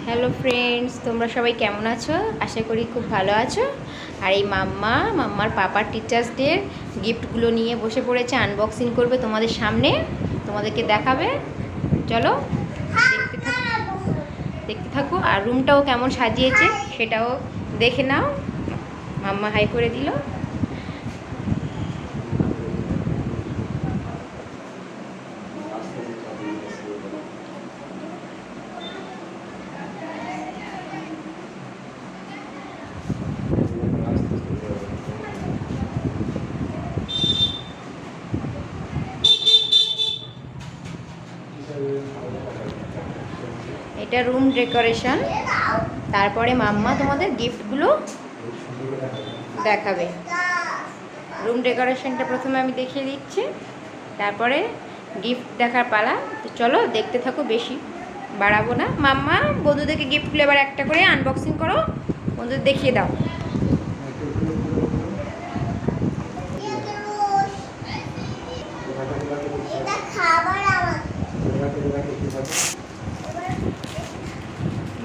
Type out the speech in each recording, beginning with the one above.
Hello friends, তোমরা সবাই কেমন আছো? আশা করি খুব ভালো আছো। আর এই মাম্মার পাপার টিচার্স ডের গিফটগুলো নিয়ে বসে পড়েছে, আনবক্সিং করবে তোমাদের সামনে, তোমাদেরকে দেখাবে। চলো দেখতে থাকো। আর রুমটাও কেমন সাজিয়েছে সেটাও দেখে নাও। মাম্মা হাই করে দিল। এটা রুম ডেকোরেশন। তারপরে মাম্মা তোমাদের গিফটগুলো দেখাবে। রুম ডেকোরেশনটা প্রথমে আমি দেখিয়ে দিচ্ছি, তারপরে গিফট দেখার পালা। তো চলো দেখতে থাকো, বেশি বাড়াবো না। মাম্মা বন্ধুদেরকে গিফটগুলো এবার একটা করে আনবক্সিং করো, বন্ধুদের দেখিয়ে দাও।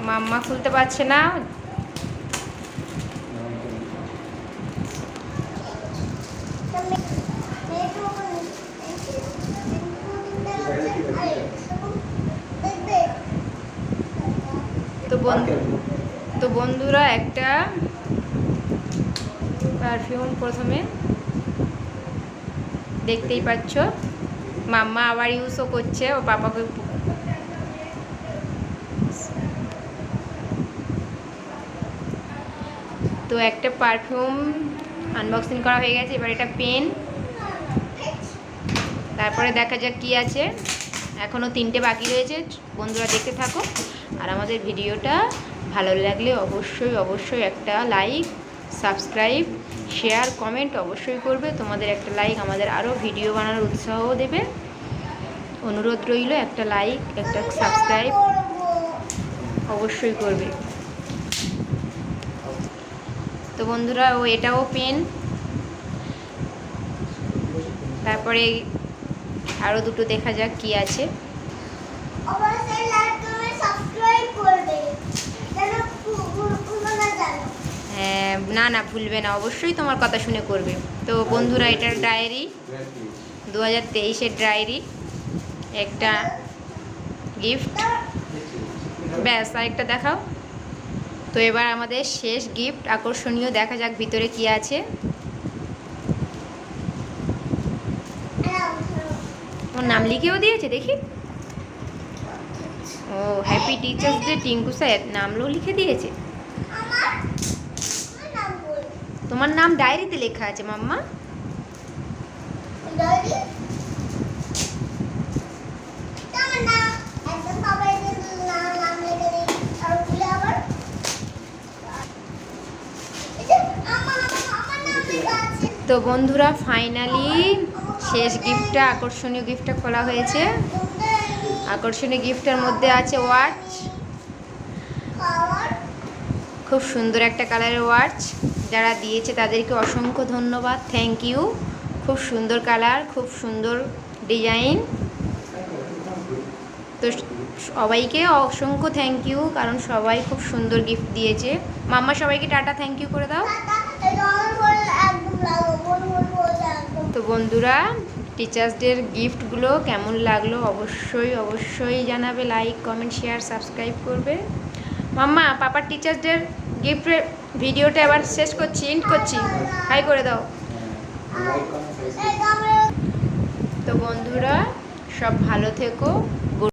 মাম্মা খুলতে পারছে না। তো বন্ধুরা, একটা পারফিউম প্রথমে দেখতেই পাচ্ছ, মাম্মা আবার ইউজও করছে ও পাপাকে। তো একটা পারফিউম আনবক্সিং করা হয়ে গেছে। এবার এটা পেন, তারপরে দেখা যাক কি আছে। এখনও 3টে বাকি রয়েছে, বন্ধুরা দেখতে থাকো। আর আমাদের ভিডিওটা ভালো লাগলে অবশ্যই একটা লাইক, সাবস্ক্রাইব, শেয়ার, কমেন্ট অবশ্যই করবে। তোমাদের একটা লাইক আমাদের আরও ভিডিও বানানোর উৎসাহ দেবে। অনুরোধ রইল, একটা লাইক, একটা সাবস্ক্রাইব অবশ্যই করবে। তো বন্ধুরা, এটাও পেন। তারপরে আরও দুটো দেখা যাক কি আছে। হ্যাঁ, না ভুলবে না, অবশ্যই তোমার কথা শুনে করবে। তো বন্ধুরা, এটার ডায়েরি, 2023-এর ডায়েরি, একটা গিফট। ব্যাস, আরেকটা দেখাও। তো এবার আমাদের শেষ গিফট, আকর্ষণীয়, দেখা যাক ভিতরে কি আছে। ওর নাম লিখেও দিয়েছে, দেখি। ও, happy teachers day Tinku sir, নামও লিখে দিয়েছে। তোমার নাম ডায়েরিতে লেখা আছে মাম্মা। তো বন্ধুরা, ফাইনালি শেষ গিফটটা, আকর্ষণীয় গিফটটা খোলা হয়েছে। আকর্ষণীয় গিফটের মধ্যে আছে ওয়াচ। খুব সুন্দর একটা কালারের ওয়াচ। যারা দিয়েছে তাদেরকে অসংখ্য ধন্যবাদ, থ্যাংক ইউ। খুব সুন্দর কালার, খুব সুন্দর ডিজাইন। তো সবাইকে অসংখ্য থ্যাংক ইউ, কারণ সবাই খুব সুন্দর গিফট দিয়েছে। মাম্মা সবাইকে টাটা, থ্যাংক ইউ করে দাও। তো বন্ধুরা, টিচার্স ডের গিফটগুলো কেমন লাগলো অবশ্যই জানাবে। লাইক, কমেন্ট, শেয়ার, সাবস্ক্রাইব করবে। মাম্মা, পাপার টিচার্স ডের গিফটের ভিডিওটা এবার শেষ করছি, এন্ড করছি। হাই করে দাও। তো বন্ধুরা, সব ভালো থেকো। গুড